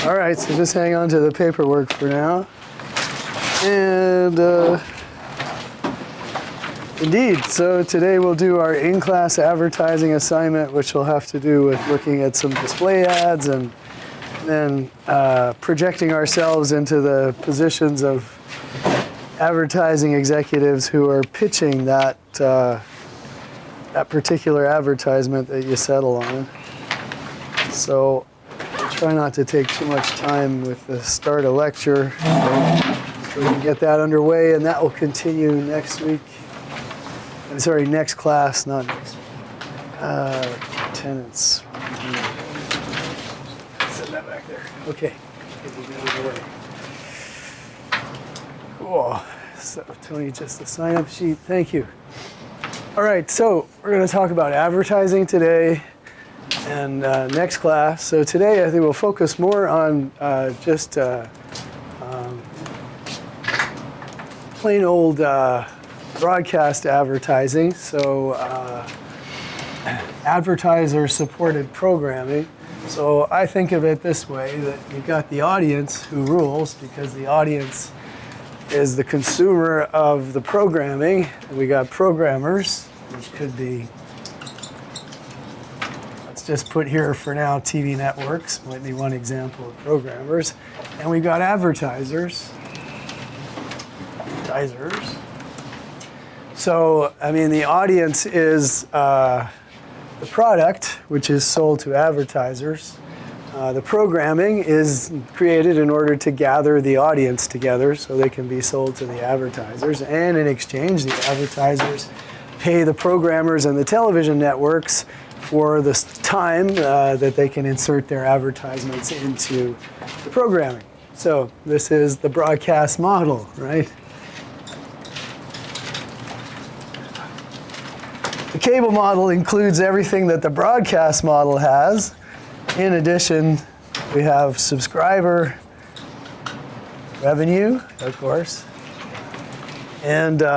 All right, so just hang on to the paperwork for now. And indeed, so today we'll do our in-class advertising assignment, which will have to do with looking at some display ads and then projecting ourselves into the positions of advertising executives who are pitching that that particular advertisement that you settle on. So I'll try not to take too much time with the start of lecture, so we can get that underway, and that will continue next week. I'm sorry, next class, not next week. Attendance. Set that back there. Okay. Get it underway. Cool. So Tony, just a sign-up sheet. Thank you. All right, so we're going to talk about advertising today and next class. So today I think we'll focus more on just plain old broadcast advertising. So advertiser-supported programming. So I think of it this way, that you've got the audience who rules, because the audience is the consumer of the programming. And we got programmers, which could be, let's just put here for now, TV networks might be one example of programmers. And we've got advertisers. So, I mean, the audience is the product, which is sold to advertisers. The programming is created in order to gather the audience together so they can be sold to the advertisers. And in exchange, the advertisers pay the programmers and the television networks for the time that they can insert their advertisements into the programming. So this is the broadcast model, right? The cable model includes everything that the broadcast model has. In addition, we have subscriber revenue, of course. And in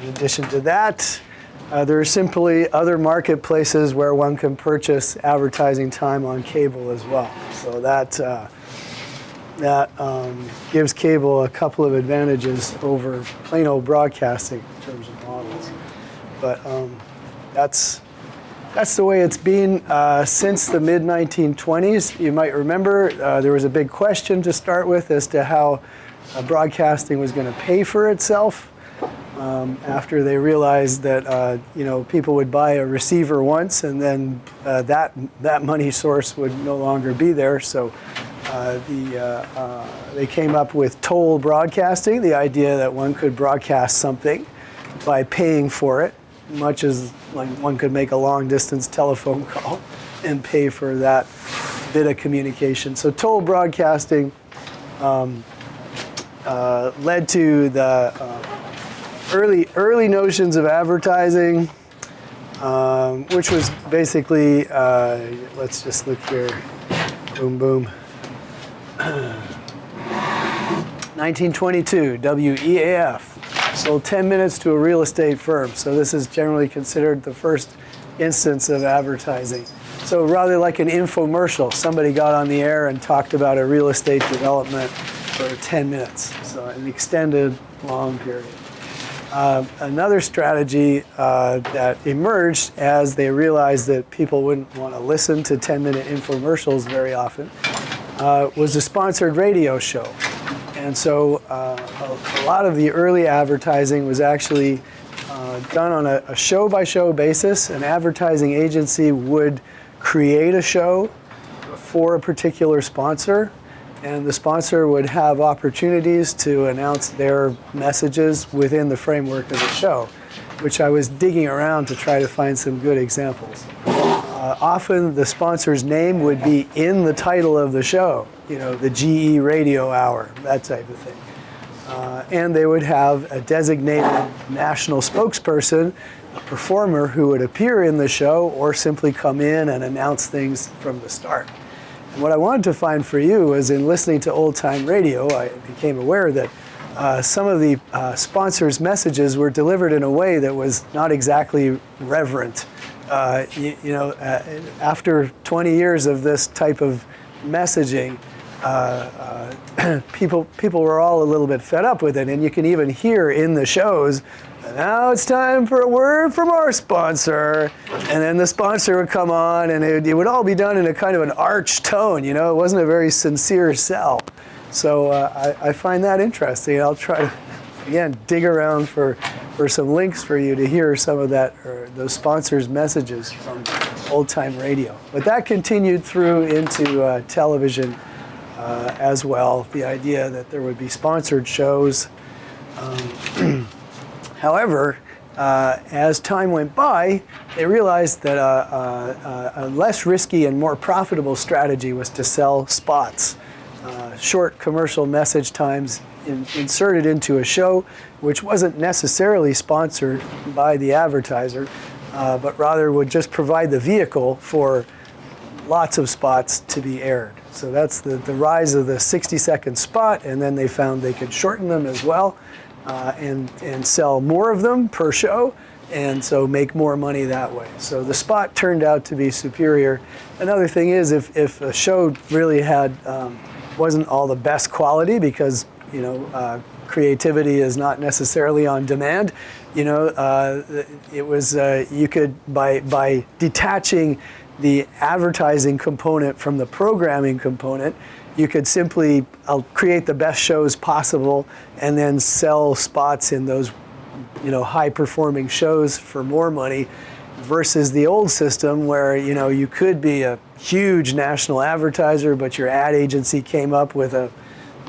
addition to that, there are simply other marketplaces where one can purchase advertising time on cable as well. So that gives cable a couple of advantages over plain old broadcasting in terms of models. But that's the way it's been since the mid-1920s. You might remember there was a big question to start with as to how broadcasting was going to pay for itself. After they realized that people would buy a receiver once, and then that money source would no longer be there. So they came up with toll broadcasting, the idea that one could broadcast something by paying for it, much as like one could make a long-distance telephone call and pay for that bit of communication. So toll broadcasting led to the early notions of advertising, which was basically, let's just look here, boom, boom. 1922, WEAF. Sold 10 minutes to a real estate firm. So this is generally considered the first instance of advertising. So rather like an infomercial, somebody got on the air and talked about a real estate development for 10 minutes. So an extended, long period. Another strategy that emerged as they realized that people wouldn't want to listen to 10-minute infomercials very often was a sponsored radio show. And so a lot of the early advertising was actually done on a show-by-show basis. An advertising agency would create a show for a particular sponsor, and the sponsor would have opportunities to announce their messages within the framework of the show, which I was digging around to try to find some good examples. Often the sponsor's name would be in the title of the show, the GE Radio Hour, that type of thing. And they would have a designated national spokesperson, a performer who would appear in the show or simply come in and announce things from the start. And what I wanted to find for you is, in listening to old-time radio, I became aware that some of the sponsors' messages were delivered in a way that was not exactly reverent After 20 years of this type of messaging, people were all a little bit fed up with it, and you can even hear in the shows, now it's time for a word from our sponsor, and then the sponsor would come on, and it would all be done in a kind of an arched tone. It wasn't a very sincere sell. So I find that interesting. I'll try to, again, dig around for some links for you to hear some of that, or those sponsors' messages from old-time radio. But that continued through into television as well, the idea that there would be sponsored shows. However, as time went by, they realized that a less risky and more profitable strategy was to sell spots, short commercial message times inserted into a show, which wasn't necessarily sponsored by the advertiser, but rather would just provide the vehicle for lots of spots to be aired. So that's the rise of the 60-second spot, and then they found they could shorten them as well, and sell more of them per show, and so make more money that way. So the spot turned out to be superior. Another thing is, if a show really wasn't all the best quality, because creativity is not necessarily on demand, it was you could, by detaching the advertising component from the programming component, you could simply create the best shows possible and then sell spots in those high-performing shows for more money, versus the old system where you could be a huge national advertiser, but your ad agency came up with a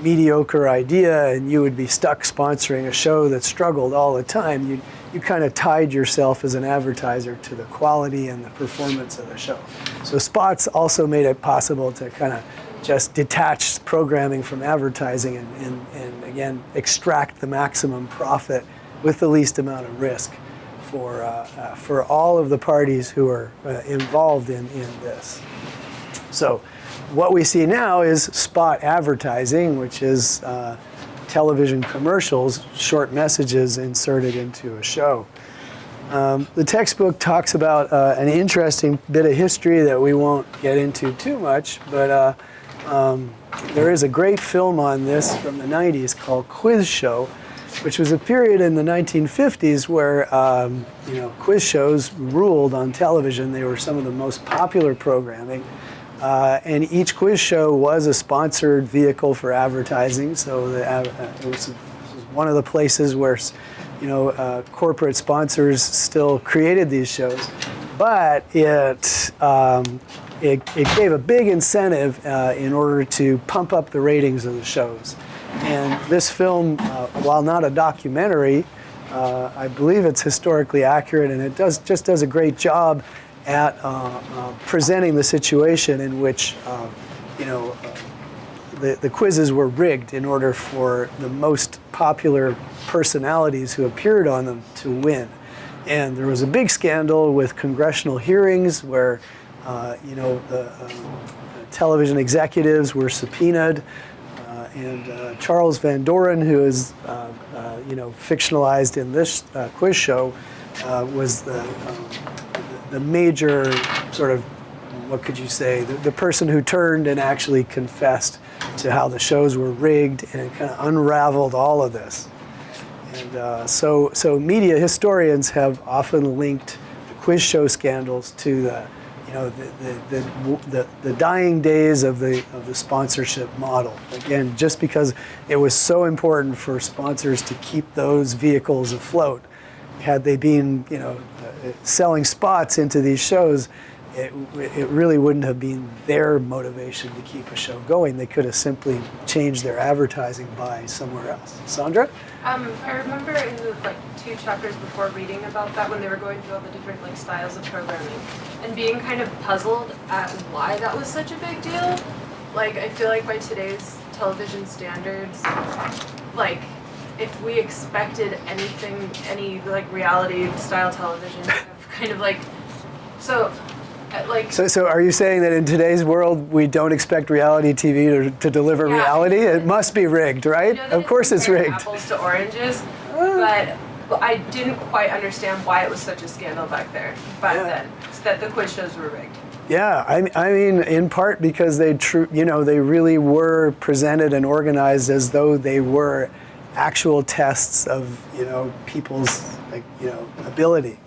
mediocre idea and you would be stuck sponsoring a show that struggled all the time. You kind of tied yourself as an advertiser to the quality and the performance of the show. So spots also made it possible to kind of just detach programming from advertising and again, extract the maximum profit with the least amount of risk for all of the parties who are involved in this. So what we see now is spot advertising, which is television commercials, short messages inserted into a show. The textbook talks about an interesting bit of history that we won't get into too much, but there is a great film on this from the 90s called Quiz Show, which was a period in the 1950s where quiz shows ruled on television. They were some of the most popular programming. And each quiz show was a sponsored vehicle for advertising. So it was one of the places where corporate sponsors still created these shows. But it gave a big incentive in order to pump up the ratings of the shows. And this film, while not a documentary, I believe it's historically accurate, and it just does a great job at presenting the situation in which the quizzes were rigged in order for the most popular personalities who appeared on them to win. And there was a big scandal with congressional hearings where the television executives were subpoenaed. And Charles Van Doren, who is fictionalized in this quiz show, was the major sort of, what could you say, the person who turned and actually confessed to how the shows were rigged, and it kind of unraveled all of this. And so media historians have often linked the quiz show scandals to the dying days of the sponsorship model. Again, just because it was so important for sponsors to keep those vehicles afloat. Had they been, selling spots into these shows, it really wouldn't have been their motivation to keep a show going. They could have simply changed their advertising by somewhere else. Sandra? I remember in the 2 chapters before reading about that, when they were going through all the different styles of programming and being kind of puzzled at why that was such a big deal. I feel like by today's television standards, if we expected anything, any reality style television, kind of So are you saying that in today's world we don't expect reality TV to deliver reality? It must be rigged, right? Of course it's rigged. Apples to oranges, but but I didn't quite understand why it was such a scandal back then, that the quiz shows were rigged. Yeah, I mean, in part because they really were presented and organized as though they were actual tests of, people's, ability,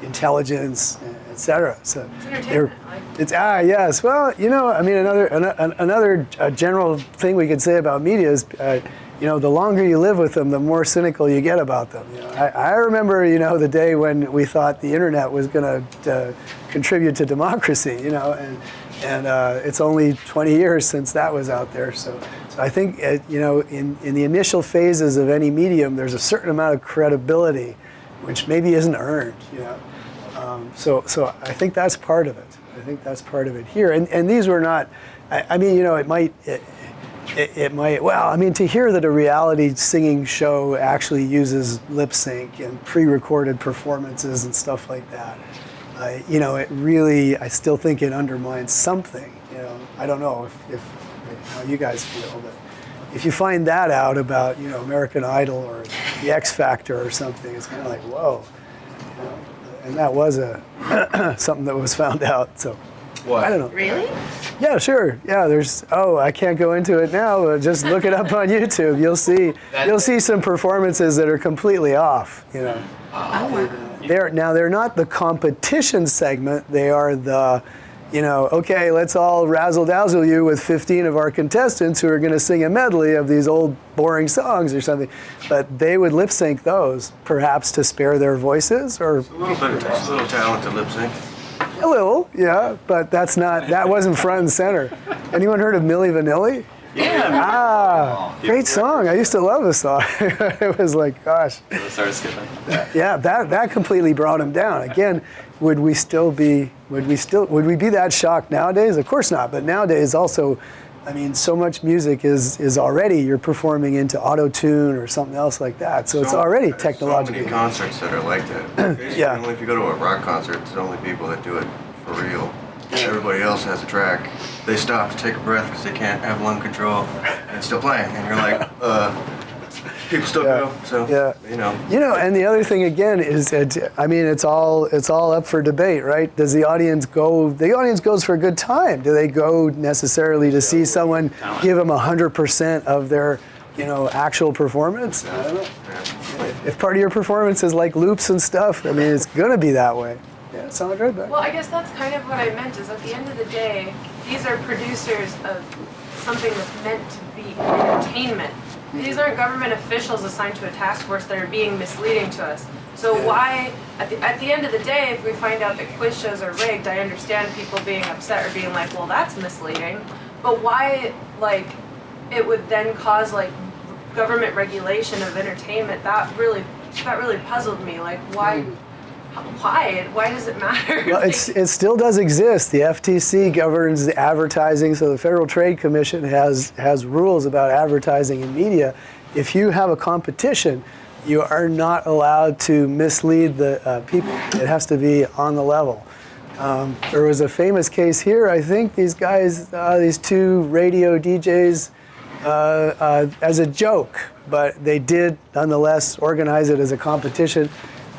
intelligence, etc. So It's entertainment. yes. Well, I mean, another general thing we could say about media is, the longer you live with them, the more cynical you get about them. I remember, the day when we thought the internet was going to contribute to democracy, and it's only 20 years since that was out there. So I think, in the initial phases of any medium, there's a certain amount of credibility, which maybe isn't earned, So I think that's part of it. I think that's part of it here. And these were not, it might, well, I mean, to hear that a reality singing show actually uses lip sync and pre-recorded performances and stuff like that, it really, I still think it undermines something. I don't know if how you guys feel, but if you find that out about, American Idol or the X Factor or something, it's kind of like, whoa, and that was something that was found out. So What? I don't know. Really? Yeah, sure. Yeah, I can't go into it now, but just look it up on YouTube. You'll see some performances that are completely off, They're not the competition segment. They are the, okay, let's all razzle-dazzle you with 15 of our contestants who are going to sing a medley of these old boring songs or something. But they would lip sync those, perhaps to spare their voices or... A little bit, a little talent to lip sync. A little, yeah, but that wasn't front and center. Anyone heard of Milli Vanilli? Yeah. Great song. I used to love the song. It was like, gosh. Started skipping. Yeah, that completely brought him down. Again, would we be that shocked nowadays? Of course not. But nowadays also, I mean, so much music is already, you're performing into auto-tune or something else like that. So it's already technologically. So many concerts that are like that. Yeah. Only if you go to a rock concert, it's the only people that do it for real. Everybody else has a track. They stop to take a breath because they can't have lung control, and it's still playing. And you're like, people still go. So and the other thing again is, it's all up for debate, right? Does the audience go? The audience goes for a good time. Do they go necessarily to see someone give them 100% of their, actual performance? I don't know. If part of your performance is like loops and stuff, I mean, it's gonna be that way. Yeah, Sandra. Well, I guess that's kind of what I meant, is at the end of the day, these are producers of something that's meant to be entertainment. These aren't government officials assigned to a task force that are being misleading to us. So why, at the end of the day, if we find out that quiz shows are rigged, I understand people being upset or being like, well, that's misleading. But why, it would then cause, government regulation of entertainment? That really puzzled me. Why? Why does it matter? Well, it still does exist. The FTC governs the advertising, so the Federal Trade Commission has rules about advertising in media. If you have a competition, you are not allowed to mislead the people. It has to be on the level. There was a famous case here. I think these guys, these two radio DJs, as a joke, but they did nonetheless organize it as a competition.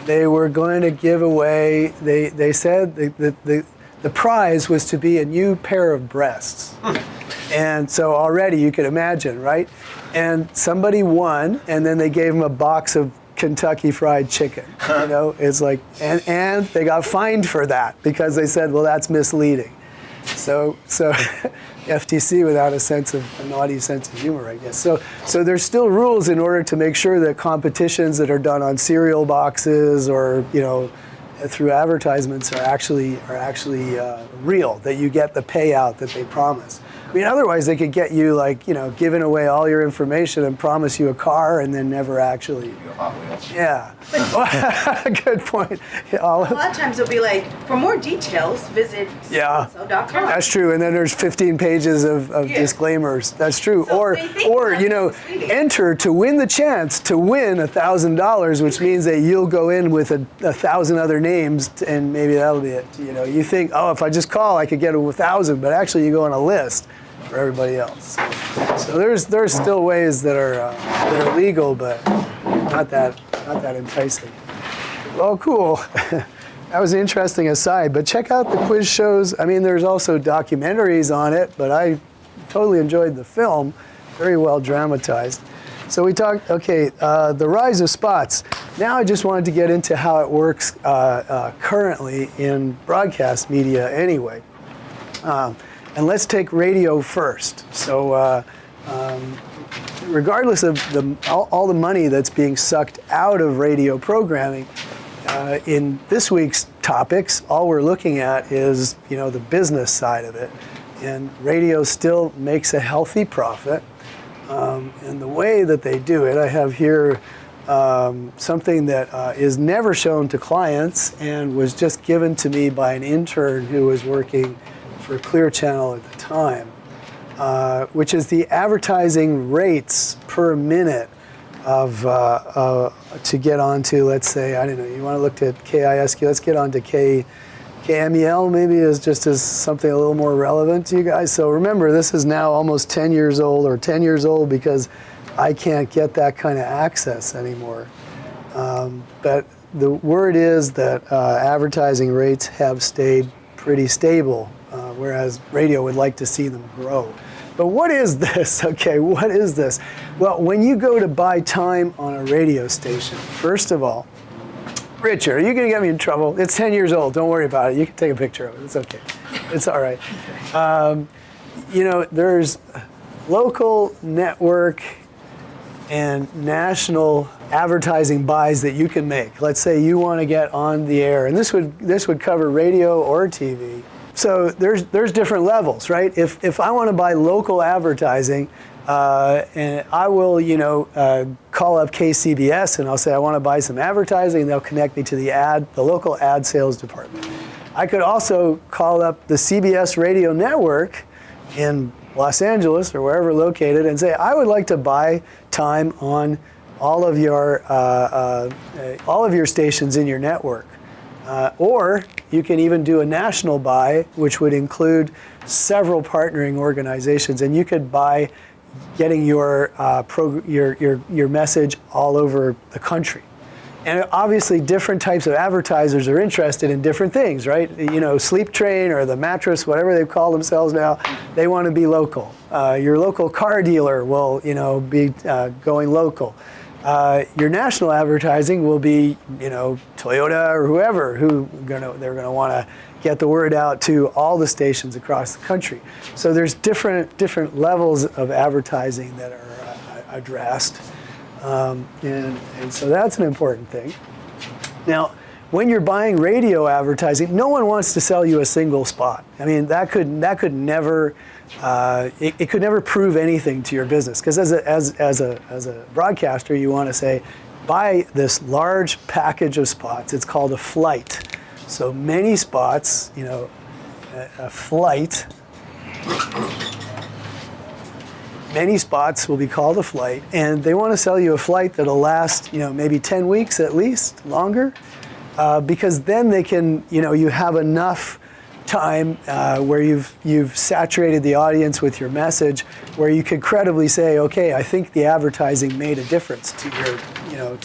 They were going to give away, they said the prize was to be a new pair of breasts. And so already you can imagine, right? And somebody won, and then they gave them a box of Kentucky Fried Chicken. It's like, and they got fined for that because they said, well, that's misleading. So FTC without a naughty sense of humor, I guess. So there's still rules in order to make sure that competitions that are done on cereal boxes or through advertisements are actually real, that you get the payout that they promise. I mean, otherwise they could get you giving away all your information and promise you a car and then never actually. Yeah. Good point. A lot of times it'll be like, for more details, visit so.com. That's true. And then there's 15 pages of disclaimers. That's true. So or enter to win the chance to win $1,000, which means that you'll go in with 1,000 other names and maybe that'll be it. You think, oh, if I just call, I could get 1,000, but actually you go on a list for everybody else. So there's still ways that are legal, but not that not that enticing. Well, cool. That was an interesting aside, but check out the quiz shows. I mean, there's also documentaries on it, but I totally enjoyed the film, very well dramatized. So we talked, okay, the rise of spots. Now I just wanted to get into how it works currently in broadcast media anyway. And let's take radio first. So regardless of all the money that's being sucked out of radio programming, in this week's topics, all we're looking at is, the business side of it. And radio still makes a healthy profit. And the way that they do it, I have here something that is never shown to clients and was just given to me by an intern who was working for Clear Channel at the time, which is the advertising rates per minute of to get onto, let's say, I don't know, you want to look at KISQ, let's get onto KMEL maybe is just as something a little more relevant to you guys. So remember, this is now almost 10 years old, or 10 years old because I can't get that kind of access anymore. But the word is that advertising rates have stayed pretty stable, whereas radio would like to see them grow. But what is this? Okay, what is this? Well, when you go to buy time on a radio station, first of all, Richard, are you going to get me in trouble? It's 10 years old. Don't worry about it. You can take a picture of it. It's okay. It's all right. There's local, network, and national advertising buys that you can make. Let's say you want to get on the air, and this would cover radio or TV. So there's different levels, right? If I want to buy local advertising, and I will, call up KCBS and I'll say I want to buy some advertising, and they'll connect me to the local ad sales department. I could also call up the CBS radio network in Los Angeles or wherever located and say I would like to buy time on all of your stations in your network. Or you can even do a national buy, which would include several partnering organizations, and you could buy getting your message all over the country. And obviously different types of advertisers are interested in different things, right? Sleep Train or the Mattress, whatever they call themselves now, they want to be local. Your local car dealer will, be going local. Your national advertising will be, Toyota or whoever they're going to want to get the word out to all the stations across the country. So there's different levels of advertising that are addressed, and so that's an important thing. Now, when you're buying radio advertising, no one wants to sell you a single spot. I mean, that could never. It could never prove anything to your business, because as a broadcaster, you want to say, buy this large package of spots. It's called a flight. So many spots, a flight. Many spots will be called a flight, and they want to sell you a flight that'll last, maybe 10 weeks at least, longer, because then they can, you have enough time where you've saturated the audience with your message, where you could credibly say, okay, I think the advertising made a difference to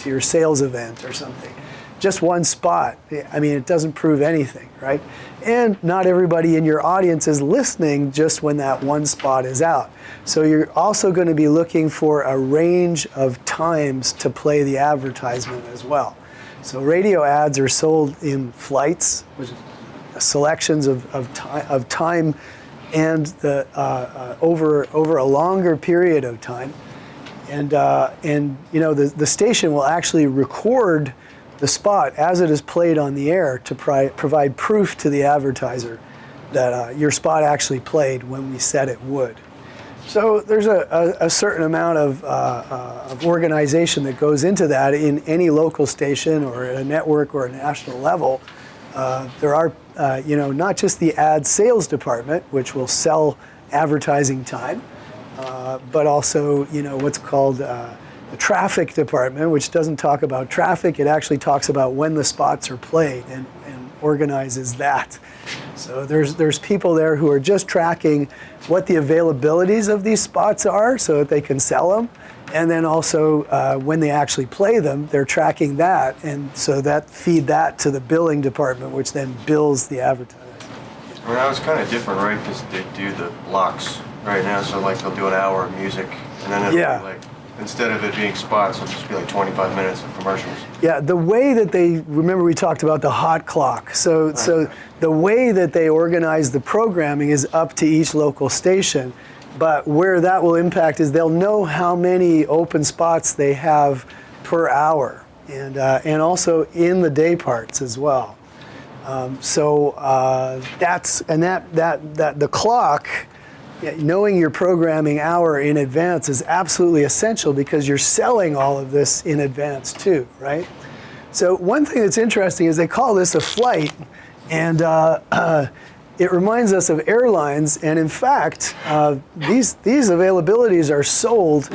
your sales event or something. Just one spot, I mean, it doesn't prove anything, right? And not everybody in your audience is listening just when that one spot is out. So you're also going to be looking for a range of times to play the advertisement as well. So radio ads are sold in flights, which is selections of time and over a longer period of time. And the station will actually record the spot as it is played on the air to provide proof to the advertiser that your spot actually played when we said it would. So there's a certain amount of organization that goes into that in any local station or at a network or a national level. There are, not just the ad sales department, which will sell advertising time, but also, what's called the traffic department, which doesn't talk about traffic. It actually talks about when the spots are played and organizes that. So there's people there who are just tracking what the availabilities of these spots are so that they can sell them. And then also when they actually play them, they're tracking that, and so that feed that to the billing department, which then bills the advertiser. I mean, that was kind of different, right? Because they do the blocks right now, so like they'll do an hour of music, and then it'll be like, instead of it being spots, it'll just be like 25 minutes of commercials. Yeah, the way that remember we talked about the hot clock. So the way that they organize the programming is up to each local station, but where that will impact is they'll know how many open spots they have per hour, and also in the day parts as well. The clock, knowing your programming hour in advance is absolutely essential because you're selling all of this in advance too, right? So one thing that's interesting is they call this a flight, and it reminds us of airlines. And in fact, these availabilities are sold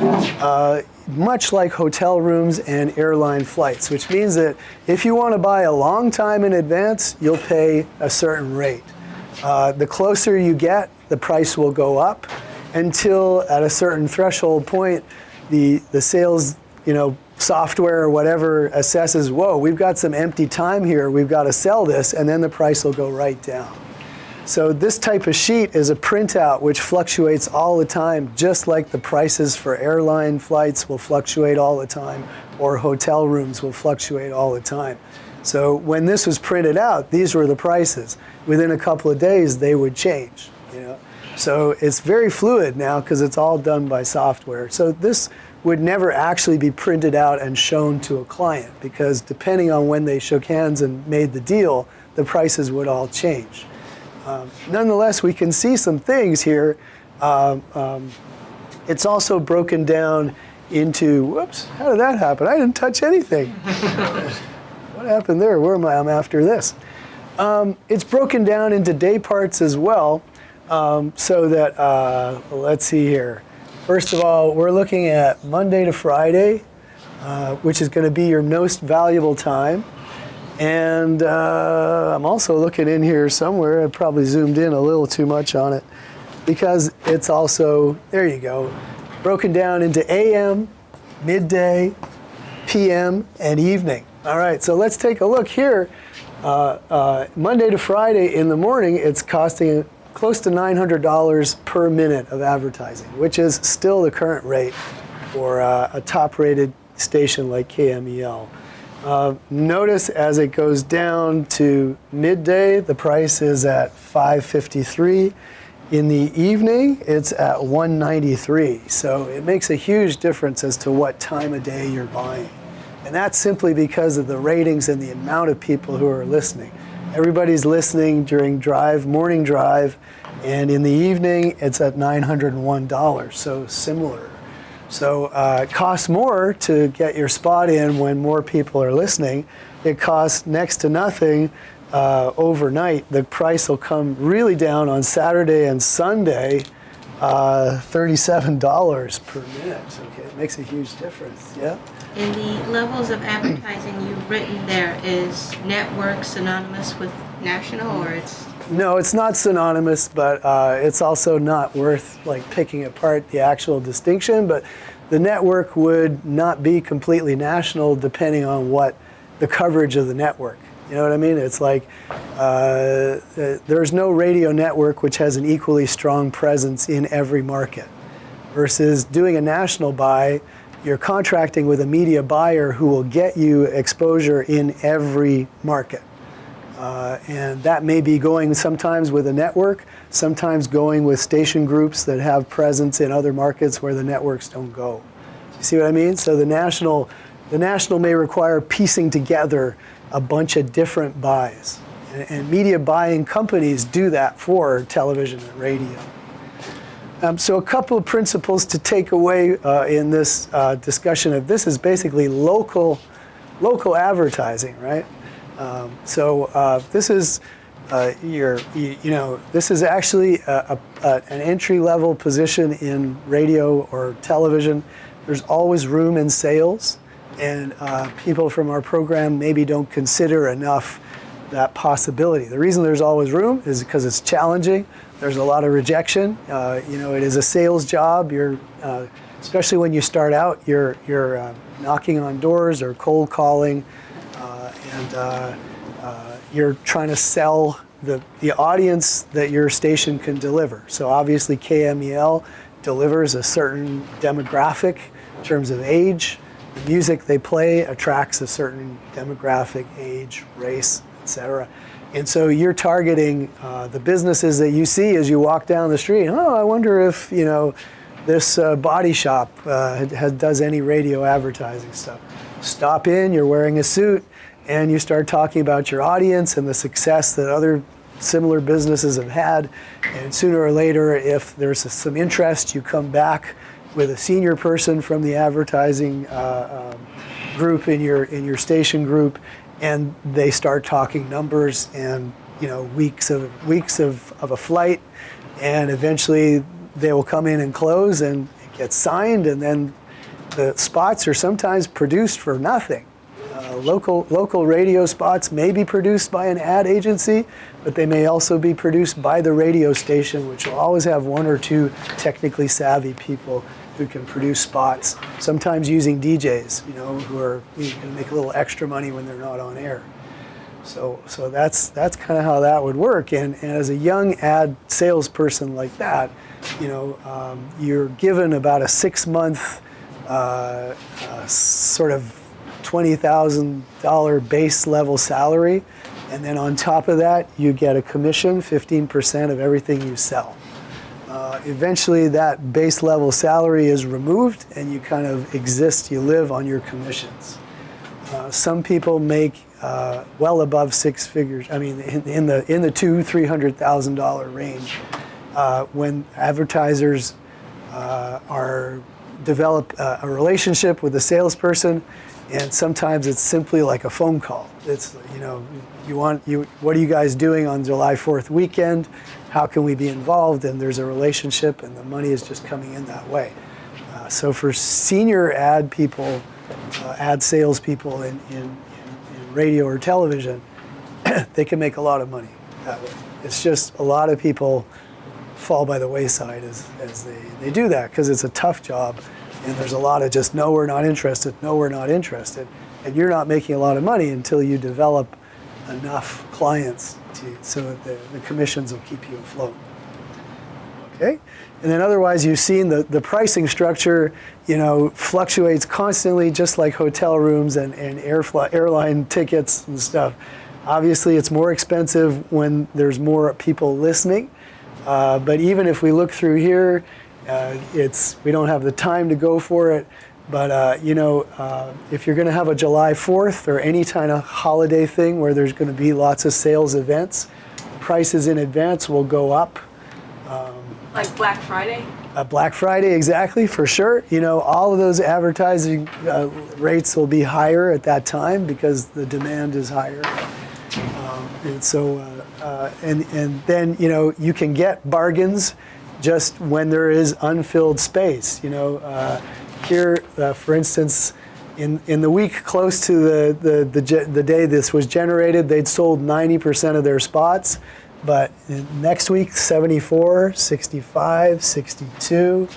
much like hotel rooms and airline flights, which means that if you want to buy a long time in advance, you'll pay a certain rate. The closer you get, the price will go up until at a certain threshold point, the sales, software or whatever assesses, whoa, we've got some empty time here, we've got to sell this, and then the price will go right down. So this type of sheet is a printout which fluctuates all the time, just like the prices for airline flights will fluctuate all the time, or hotel rooms will fluctuate all the time. So when this was printed out, these were the prices. Within a couple of days, they would change. So it's very fluid now because it's all done by software. So this would never actually be printed out and shown to a client, because depending on when they shook hands and made the deal, the prices would all change. Nonetheless, we can see some things here. It's also broken down into, whoops, how did that happen? I didn't touch anything. What happened there? Where am I? I'm after this. It's broken down into day parts as well, so that, let's see here. First of all, we're looking at Monday to Friday, which is going to be your most valuable time. And I'm also looking in here somewhere. I probably zoomed in a little too much on it because it's also, there you go, broken down into AM, midday, PM, and evening. All right, so let's take a look here. Monday to Friday in the morning, it's costing close to $900 per minute of advertising, which is still the current rate for a top-rated station like KMEL. Notice as it goes down to midday, the price is at $5.53. In the evening, it's at $1.93. So it makes a huge difference as to what time of day you're buying. And that's simply because of the ratings and the amount of people who are listening. Everybody's listening during morning drive, and in the evening, it's at $901, so similar. So it costs more to get your spot in when more people are listening. It costs next to nothing overnight. The price will come really down on Saturday and Sunday, $37 per minute. Okay, it makes a huge difference. Yeah. In the levels of advertising you've written there, is network synonymous with national, or it's? No, it's not synonymous, but it's also not worth picking apart the actual distinction. But the network would not be completely national depending on what the coverage of the network. You know what I mean? It's like there's no radio network which has an equally strong presence in every market, versus doing a national buy. You're contracting with a media buyer who will get you exposure in every market. And that may be going sometimes with a network, sometimes going with station groups that have presence in other markets where the networks don't go. You see what I mean? So the national may require piecing together a bunch of different buys. And media buying companies do that for television and radio. So a couple of principles to take away in this discussion of this is basically local advertising, right? This is this is actually an entry-level position in radio or television. There's always room in sales, and people from our program maybe don't consider enough that possibility. The reason there's always room is because it's challenging. There's a lot of rejection. It is a sales job. You're especially when you start out, you're knocking on doors or cold calling, and you're trying to sell the audience that your station can deliver. So obviously KMEL delivers a certain demographic in terms of age. The music they play attracts a certain demographic, age, race, etc. And so you're targeting the businesses that you see as you walk down the street. Oh, I wonder if this body shop does any radio advertising stuff. Stop in, you're wearing a suit, and you start talking about your audience and the success that other similar businesses have had. And sooner or later, if there's some interest, you come back with a senior person from the advertising group in your station group, and they start talking numbers and weeks of a flight, and eventually they will come in and close, and it gets signed, and then the spots are sometimes produced for nothing. Local radio spots may be produced by an ad agency, but they may also be produced by the radio station, which will always have one or two technically savvy people who can produce spots, sometimes using DJs, who are going to make a little extra money when they're not on air. So that's kind of how that would work. And as a young ad salesperson like that, you're given about a 6-month sort of $20,000 base level salary, and then on top of that you get a commission, 15% of everything you sell. Eventually that base level salary is removed and you kind of exist, you live on your commissions. Some people make well above 6 figures, I mean in the $200,000-$300,000 range when advertisers develop a relationship with a salesperson. And sometimes it's simply like a phone call. It's, what are you guys doing on July 4th weekend? How can we be involved? And there's a relationship, and the money is just coming in that way. So for senior ad people, ad salespeople in radio or television, they can make a lot of money that way. It's just a lot of people fall by the wayside as they do that, because it's a tough job. And there's a lot of just, no, we're not interested, no, we're not interested. And you're not making a lot of money until you develop enough clients so that the commissions will keep you afloat. Okay? And then otherwise you've seen the pricing structure, fluctuates constantly, just like hotel rooms and airline tickets and stuff. Obviously it's more expensive when there's more people listening. But even if we look through here, we don't have the time to go for it, but if you're going to have a July 4th or any kind of holiday thing where there's going to be lots of sales events, prices in advance will go up. Like Black Friday? Black Friday, exactly, for sure. All of those advertising rates will be higher at that time because the demand is higher. And so, and then, you can get bargains just when there is unfilled space. Here, for instance, in the week close to the day this was generated, they'd sold 90% of their spots, but next week 74, 65, 62,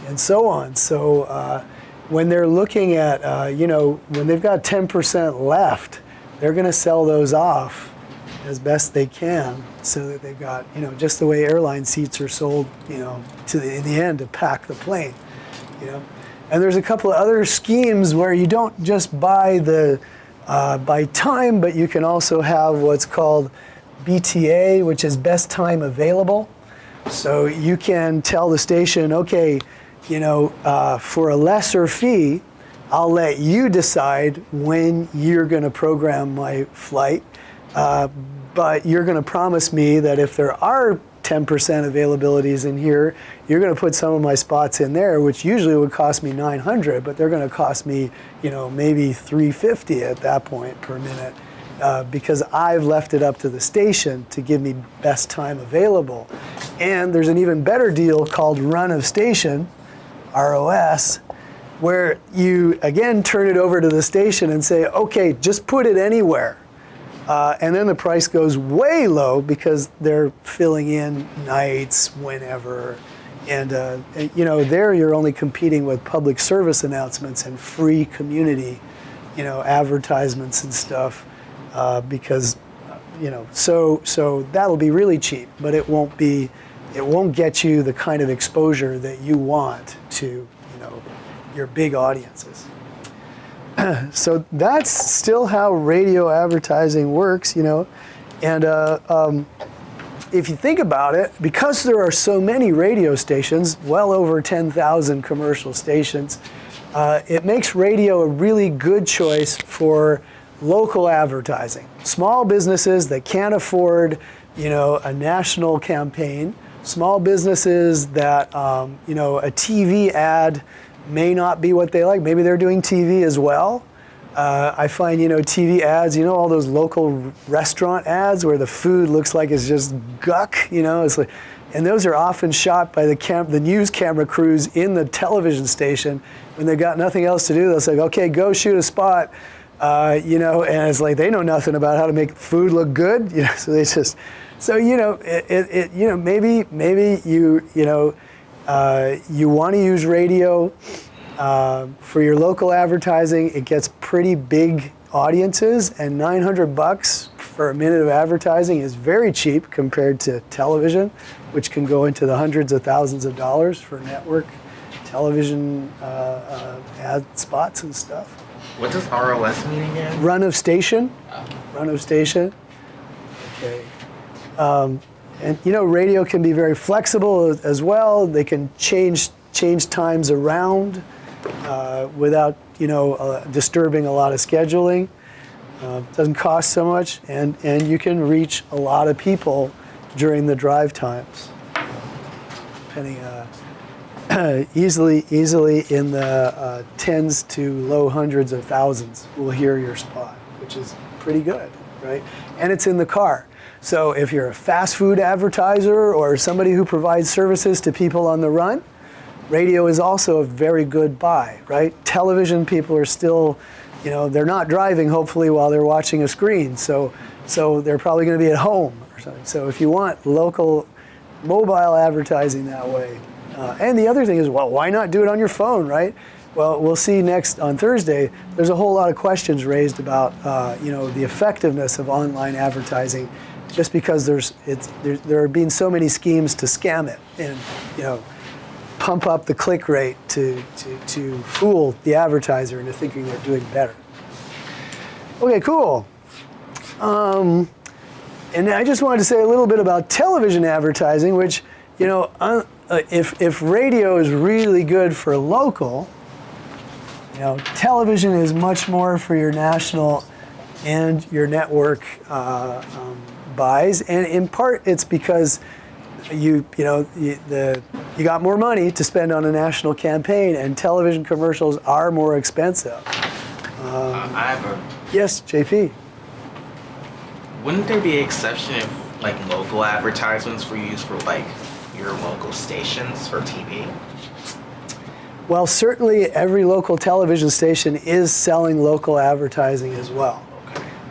and so on. So when they're looking at, when they've got 10% left, they're going to sell those off as best they can, so that they've got, just the way airline seats are sold, in the end to pack the plane, And there's a couple of other schemes where you don't just buy by time, but you can also have what's called BTA, which is best time available. So you can tell the station, okay, for a lesser fee, I'll let you decide when you're going to program my flight. But you're going to promise me that if there are 10% availabilities in here, you're going to put some of my spots in there, which usually would cost me $900, but they're going to cost me, maybe $350 at that point per minute, because I've left it up to the station to give me best time available. And there's an even better deal called run of station, ROS, where you again turn it over to the station and say, okay, just put it anywhere. And then the price goes way low because they're filling in nights whenever, you know, there you're only competing with public service announcements and free community, you know, advertisements and stuff, because, you know, so that'll be really cheap, but it won't get you the kind of exposure that you want to, you know, your big audiences. So that's still how radio advertising works, you know, and if you think about it, because there are so many radio stations, well over 10,000 commercial stations, it makes radio a really good choice for local advertising. Small businesses that can't afford, you know, a national campaign, small businesses that, you know, a TV ad may not be what they like. Maybe they're doing TV as well. I find, you know, TV ads, you know, all those local restaurant ads where the food looks like it's just guck, you know, it's like, and those are often shot by the news camera crews in the television station when they've got nothing else to do. They'll say, okay, go shoot a spot, you know, and it's like they know nothing about how to make food look good, you know, so they just, so, you know, you know, maybe you know, you want to use radio. For your local advertising, it gets pretty big audiences, and $900 for a minute of advertising is very cheap compared to television, which can go into the hundreds of thousands of dollars for network television ad spots and stuff. What does ROS mean again? Run of station. Run of station. Okay. And you know, radio can be very flexible as well. They can change times around without, you know, disturbing a lot of scheduling. Doesn't cost so much, and you can reach a lot of people during the drive times. Depending, easily in the tens to low hundreds of thousands will hear your spot, which is pretty good, right? And it's in the car. So if you're a fast food advertiser or somebody who provides services to people on the run, radio is also a very good buy, right? Television people are still, you know, they're not driving hopefully while they're watching a screen, so they're probably going to be at home or something. So if you want local mobile advertising that way, and the other thing is, well, why not do it on your phone, right? Well, we'll see next on Thursday. There's a whole lot of questions raised about, you know, the effectiveness of online advertising, just because there are being so many schemes to scam it and, you know, pump up the click rate to fool the advertiser into thinking they're doing better. Okay, cool. And I just wanted to say a little bit about television advertising, which, you know, if radio is really good for local, you know, television is much more for your national and your network buys, and in part it's because you got more money to spend on a national campaign, and television commercials are more expensive. I have a... Yes, JP. Wouldn't there be an exception if, like, local advertisements were used for, like, your local stations for TV? Well, certainly every local television station is selling local advertising as well.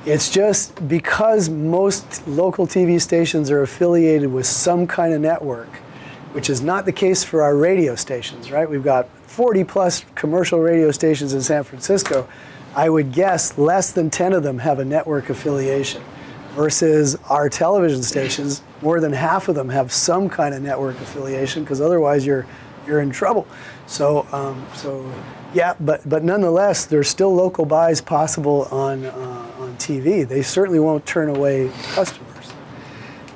It's just because most local TV stations are affiliated with some kind of network, which is not the case for our radio stations, right? We've got 40 plus commercial radio stations in San Francisco. I would guess less than 10 of them have a network affiliation, versus our television stations, more than half of them have some kind of network affiliation, because otherwise you're in trouble. So yeah, but nonetheless, there's still local buys possible on TV. They certainly won't turn away customers.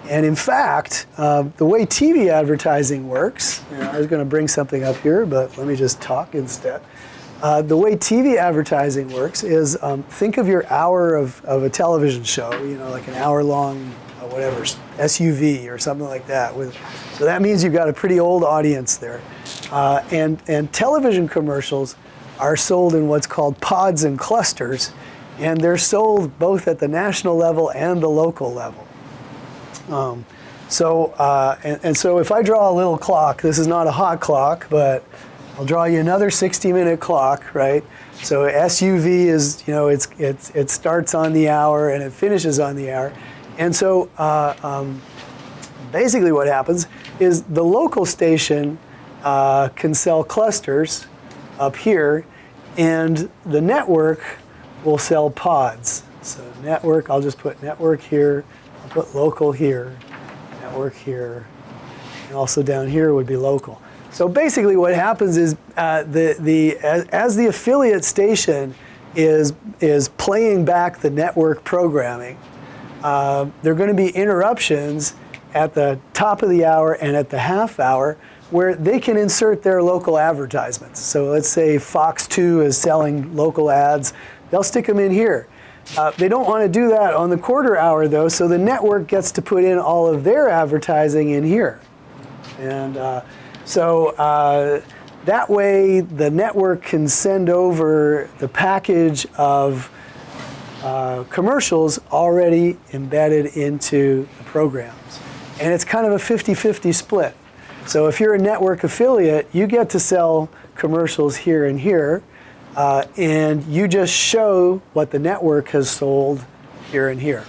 And in fact, the way TV advertising works, I was going to bring something up here, but let me just talk instead. The way TV advertising works is, think of your hour of a television show, you know, like an hour-long, whatever, SUV or something like that. So that means you've got a pretty old audience there. And television commercials are sold in what's called pods and clusters, and they're sold both at the national level and the local level. So if I draw a little clock, this is not a hot clock, but I'll draw you another 60-minute clock, right? So SUV is, you know, it starts on the hour and it finishes on the hour. And so basically what happens is the local station can sell clusters up here, and the network will sell pods. So network, I'll just put network here, I'll put local here, network here, and also down here would be local. So basically what happens is as the affiliate station is playing back the network programming, there are going to be interruptions at the top of the hour and at the half hour where they can insert their local advertisements. So let's say Fox 2 is selling local ads, they'll stick them in here. They don't want to do that on the quarter hour though, so the network gets to put in all of their advertising in here. And so that way the network can send over the package of commercials already embedded into the programs. And it's kind of a 50-50 split. So if you're a network affiliate, you get to sell commercials here and here, and you just show what the network has sold here and here.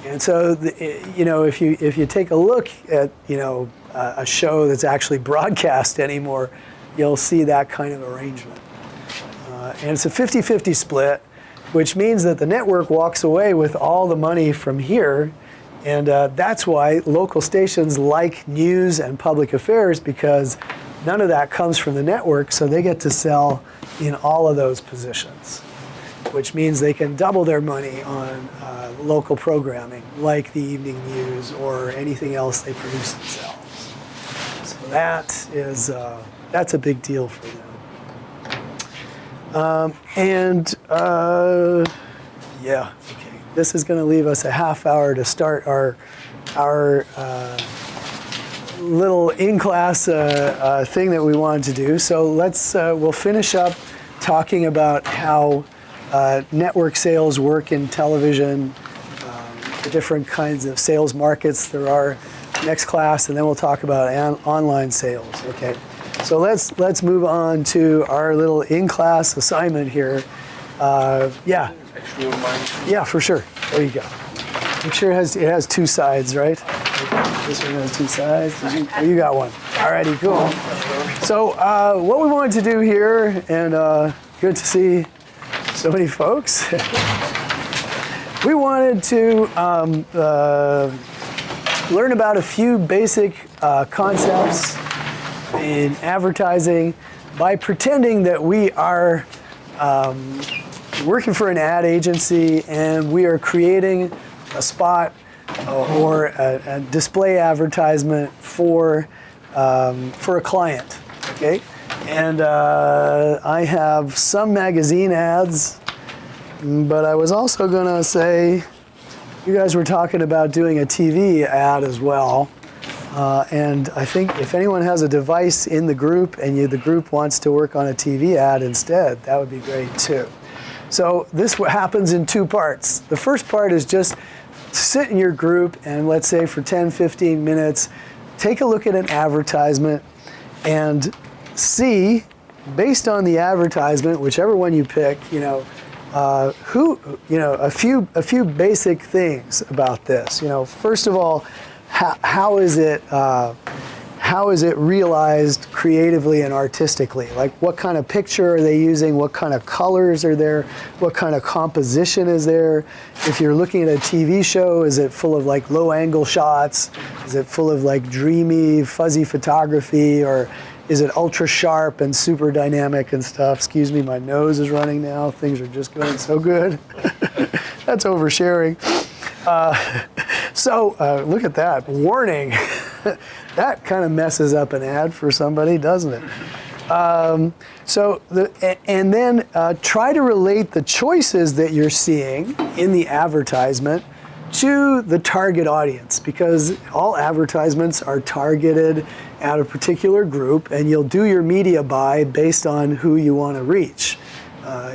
And so, if you take a look at, a show that's actually broadcast anymore, you'll see that kind of arrangement. And it's a 50-50 split, which means that the network walks away with all the money from here. And that's why local stations like news and public affairs, because none of that comes from the network, so they get to sell in all of those positions, which means they can double their money on local programming, like the evening news or anything else they produce themselves. So that's a big deal for them. Yeah, okay. This is going to leave us a half hour to start our little in-class thing that we wanted to do. So we'll finish up talking about how network sales work in television, the different kinds of sales markets there are next class, and then we'll talk about online sales. Okay. So let's move on to our little in-class assignment here. Yeah. Yeah, for sure. There you go. Make sure it has two sides, right? This one has two sides. You got one. Alrighty, cool. So what we wanted to do here, and good to see so many folks. We wanted to learn about a few basic concepts in advertising by pretending that we are working for an ad agency and we are creating a spot or a display advertisement for a client, okay? And I have some magazine ads, but I was also gonna say, you guys were talking about doing a TV ad as well. And I think if anyone has a device in the group and the group wants to work on a TV ad instead, that would be great too. So this happens in two parts. The first part is just sit in your group and let's say for 10, 15 minutes, take a look at an advertisement and see, based on the advertisement, whichever one you pick, a few basic things about this. First of all, how is it realized creatively and artistically? Like, what kind of picture are they using? What kind of colors are there? What kind of composition is there? If you're looking at a TV show, is it full of like low angle shots? Is it full of like dreamy, fuzzy photography? Or is it ultra sharp and super dynamic and stuff? Excuse me, my nose is running now. Things are just going so good. That's oversharing. So look at that, warning. That kind of messes up an ad for somebody, doesn't it? And then try to relate the choices that you're seeing in the advertisement to the target audience, because all advertisements are targeted at a particular group, and you'll do your media buy based on who you want to reach.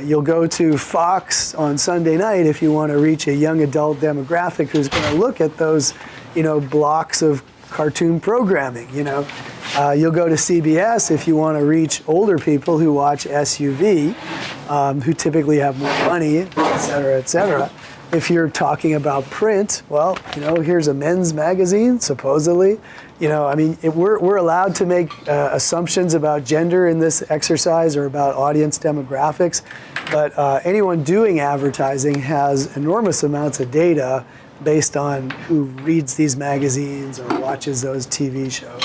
You'll go to Fox on Sunday night if you want to reach a young adult demographic who's going to look at those, blocks of cartoon programming. You'll go to CBS if you want to reach older people who watch SUV, who typically have more money, et cetera, et cetera. If you're talking about print, well, here's a men's magazine, supposedly. We're allowed to make assumptions about gender in this exercise or about audience demographics, but anyone doing advertising has enormous amounts of data based on who reads these magazines or watches those TV shows.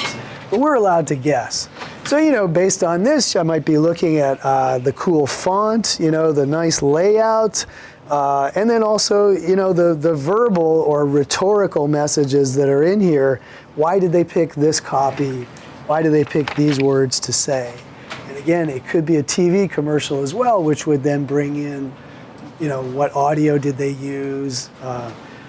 But we're allowed to guess. So, based on this, I might be looking at the cool font, the nice layout, and then also, the verbal or rhetorical messages that are in here. Why did they pick this copy? Why do they pick these words to say? And again, it could be a TV commercial as well, which would then bring in, what audio did they use?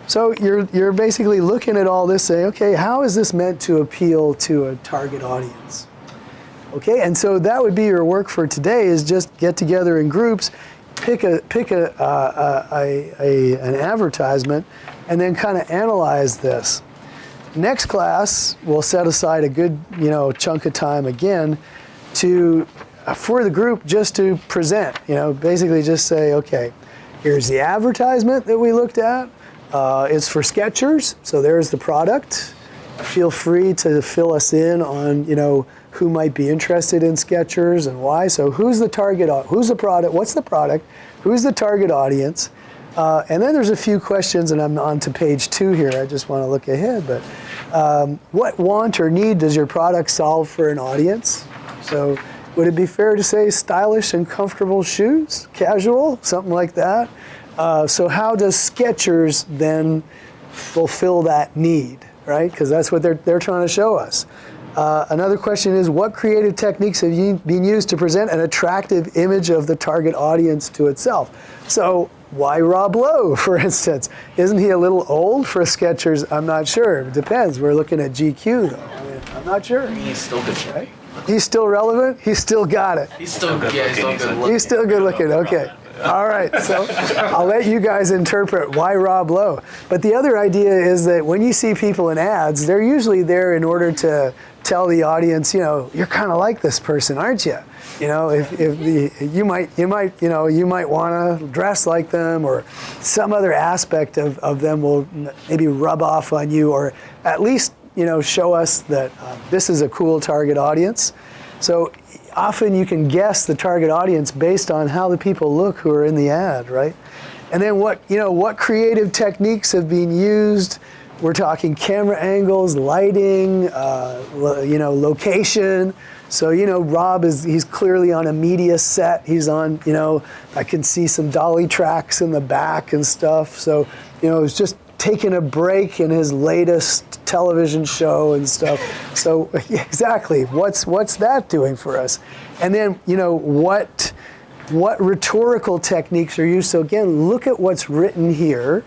So you're basically looking at all this, saying, okay, how is this meant to appeal to a target audience? Okay, and so that would be your work for today, is just get together in groups, pick an advertisement, and then kind of analyze this. Next class, we'll set aside a good chunk of time again for the group just to present. Basically just say, okay, here's the advertisement that we looked at. It's for Skechers, so there's the product. Feel free to fill us in on who might be interested in Skechers and why. So who's the target? Who's the product? What's the product? Who's the target audience? And then there's a few questions, and I'm on to page 2 here. I just want to look ahead, but what want or need does your product solve for an audience? So would it be fair to say stylish and comfortable shoes, casual, something like that? So how does Skechers then fulfill that need, right? Because that's what they're trying to show us. Another question is, what creative techniques have been used to present an attractive image of the target audience to itself? So why Rob Lowe, for instance? Isn't he a little old for Skechers? I'm not sure. It depends. We're looking at GQ, though. I'm not sure. He's still good, right? He's still relevant? He's still got it. He's still good. Yeah, he's still good looking. He's still good looking. Okay. All right, so I'll let you guys interpret why Rob Lowe. But the other idea is that when you see people in ads, they're usually there in order to tell the audience, you're kind of like this person, aren't you? You might want to dress like them, or some other aspect of them will maybe rub off on you, or at least show us that this is a cool target audience. So often you can guess the target audience based on how the people look who are in the ad, right? And then what creative techniques have been used. We're talking camera angles, lighting, location. So, Rob he's clearly on a media set. He's on, I can see some dolly tracks in the back and stuff. So, it's just taking a break in his latest television show and stuff. So exactly, what's that doing for us? And then, what rhetorical techniques are used? So again, look at what's written here.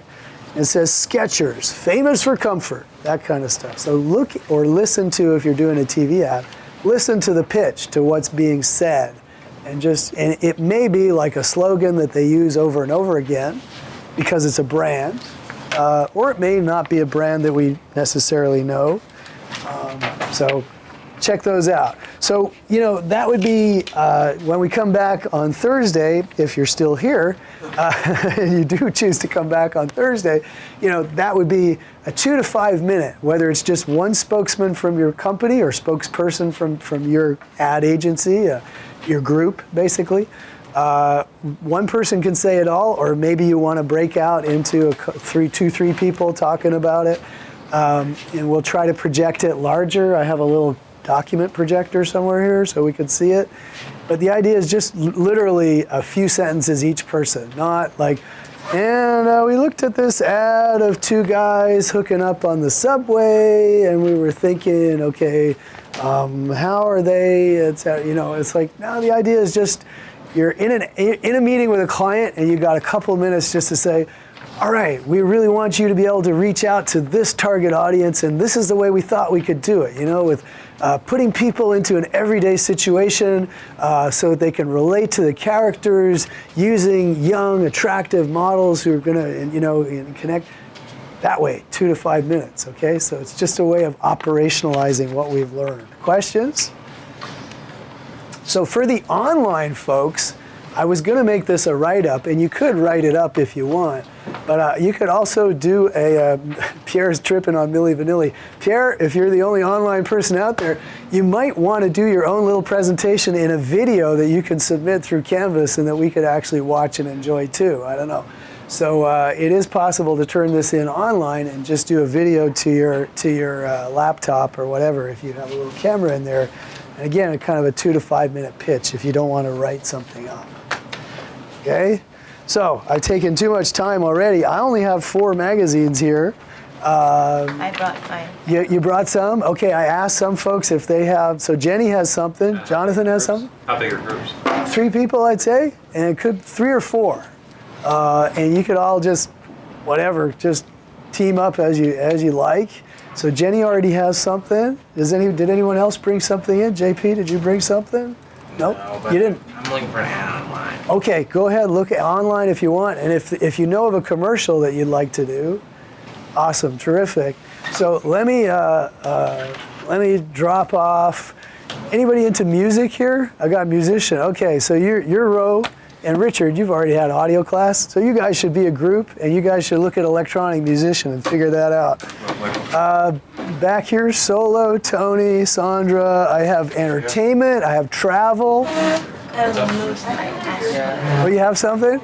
It says Skechers, famous for comfort, that kind of stuff. So look or listen to, if you're doing a TV ad, listen to the pitch, to what's being said. And it may be like a slogan that they use over and over again because it's a brand. Or it may not be a brand that we necessarily know. So check those out. So, that would be when we come back on Thursday, if you're still here, and you do choose to come back on Thursday, that would be a 2 to 5 minute, whether it's just one spokesman from your company or spokesperson from your ad agency, your group, basically. One person can say it all, or maybe you want to break out into three people talking about it, and we'll try to project it larger. I have a little document projector somewhere here so we could see it. But the idea is just literally a few sentences each person, not like, and we looked at this ad of 2 guys hooking up on the subway, and we were thinking, okay, how are they? It's like, no, the idea is just, you're in a meeting with a client and you got a couple of minutes just to say, all right, we really want you to be able to reach out to this target audience, and this is the way we thought we could do it, with putting people into an everyday situation so that they can relate to the characters, using young, attractive models who are going to, connect. That way, 2 to 5 minutes, okay? So it's just a way of operationalizing what we've learned. Questions? So for the online folks, I was going to make this a write-up, and you could write it up if you want, But you could also do a, Pierre's tripping on Milli Vanilli. Pierre, if you're the only online person out there, you might want to do your own little presentation in a video that you can submit through Canvas and that we could actually watch and enjoy too. I don't know. So it is possible to turn this in online and just do a video to your laptop or whatever if you have a little camera in there. And again, a kind of a 2 to 5 minute pitch if you don't want to write something up. Okay? So I've taken too much time already. I only have 4 magazines here. I brought mine. You brought some? Okay, I asked some folks if they have. So Jenny has something. Jonathan has something. How big are groups? 3 people, I'd say, and it could 3 or 4. And you could all just, whatever, just team up as you like. So Jenny already has something. Did anyone else bring something in? JP, did you bring something? Nope, No, you didn't. I'm looking for an ad online. Okay, go ahead, look at online if you want, and if you know of a commercial that you'd like to do, awesome, terrific. So let me drop off. Anybody into music here? I got a musician. Okay, so you're Ro and Richard. You've already had audio class, so you guys should be a group, and you guys should look at electronic musician and figure that out. Back here, solo, Tony, Sandra. I have entertainment. I have travel. Oh, you have something?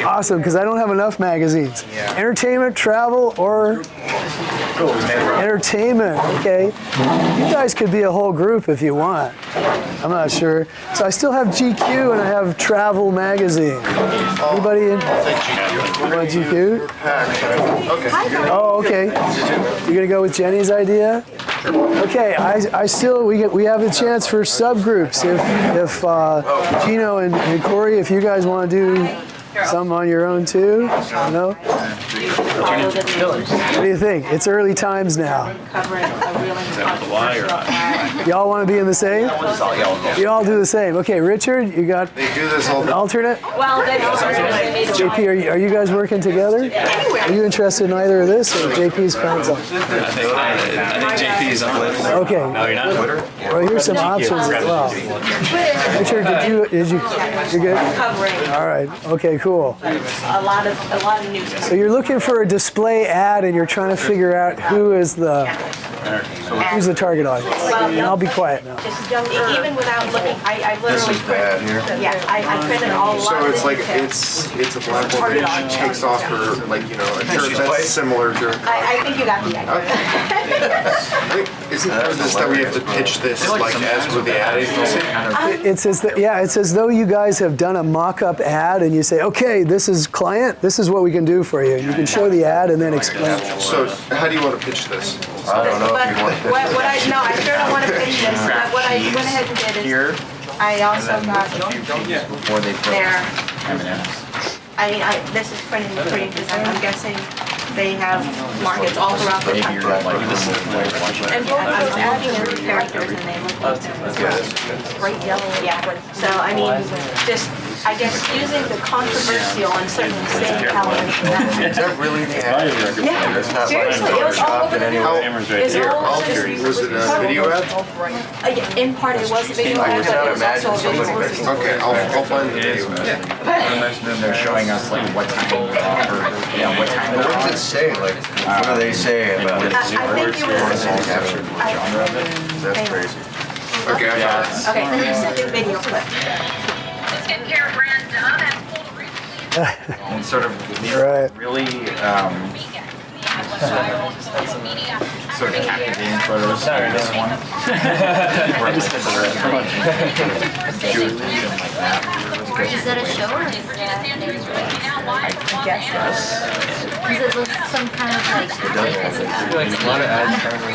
Awesome, because I don't have enough magazines. Yeah. Entertainment, travel, or entertainment. Okay. You guys could be a whole group if you want. I'm not sure. So I still have GQ and I have Travel magazine. Anybody in? Want GQ? Oh, okay. You're gonna go with Jenny's idea? Okay, we have a chance for subgroups. If Gino and Corey, if you guys want to do some on your own too, no? What do you think? It's early times now. Y'all want to be in the same? You all do the same. Okay, Richard, you got an alternate? Well, they JP, are you guys working together? Are you interested in either of this, or JP's found something? I think JP's on Twitter. Okay. No, you're not Twitter? Well, here's some options as well. Richard, did you? You're good. All right. Okay. Cool. A lot of news. So you're looking for a display ad, and you're trying to figure out who's the target audience. And I'll be quiet now. Just even without looking, I This literally is bad here. yeah, I printed all So of it's the like details. it's a black woman. She takes off her a shirt that's similar to. I think you got the idea. Isn't part of this that we have to pitch this like as we're the ad agency? It's as though you guys have done a mock-up ad, and you say, okay, this is client, this is what we can do for you. And you can show the ad and then explain. So how do you want to pitch this? I don't know But if you want I sure don't want to pitch this. But what I went ahead and did is Here, I also got before they put their. M&Ms. I mean, this is pretty because I'm guessing they have markets all throughout the Maybe country. you're like, this is And both of those adding in the characters and they look like they're bright yellow. Yeah, so I mean, just, I guess, using the controversial and certainly saying television. Is that really the ad? Yeah, It's not seriously, it was all over the anywhere. news. It's all over the news. Was it a video ad? Yeah, in part it was a video ad, but it was also a visual. Okay, I'll find the video ad. then they're showing us like what time they're off, or what time What they're does on. it say? Like, what do they say about it? I think it was. Captured the genre of it? That's crazy. Okay, I found it. Okay, here's a video clip. And sort of Right. really sort of captivating photos. Sorry, this one. Is that a show or is it like some kind of like It's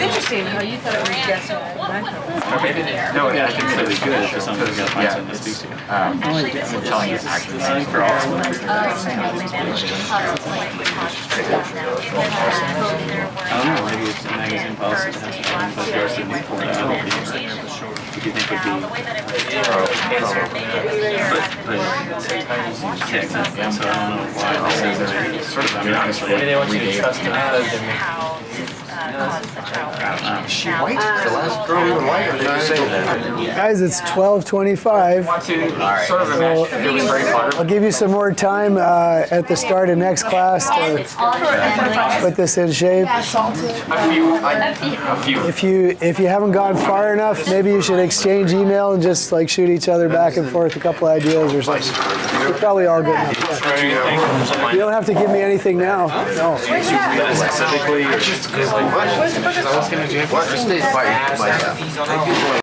interesting how you thought it was guessing. Or maybe no, I think it's really good. It's just something we gotta find someone to speak to. We're telling you actually for all of them. I don't know, maybe it's a magazine policy that has to come with regards to Newport. I don't know. What do you think would be? But tick, so I don't know why this is sort of, I mean, honestly, Maybe they want you to trust them. no, She white? The last girl even white? Or did you say that? Guys, it's 12:25. Want to sort of imagine if it was Harry Potter. I'll give you some more time at the start of next class to put this in shape. A few. If you haven't gone far enough, maybe you should exchange email and just like shoot each other back and forth a couple ideas or something. You're probably all good enough. Yeah. You don't have to give me anything now. No. Specifically, I was gonna do it. What? Just by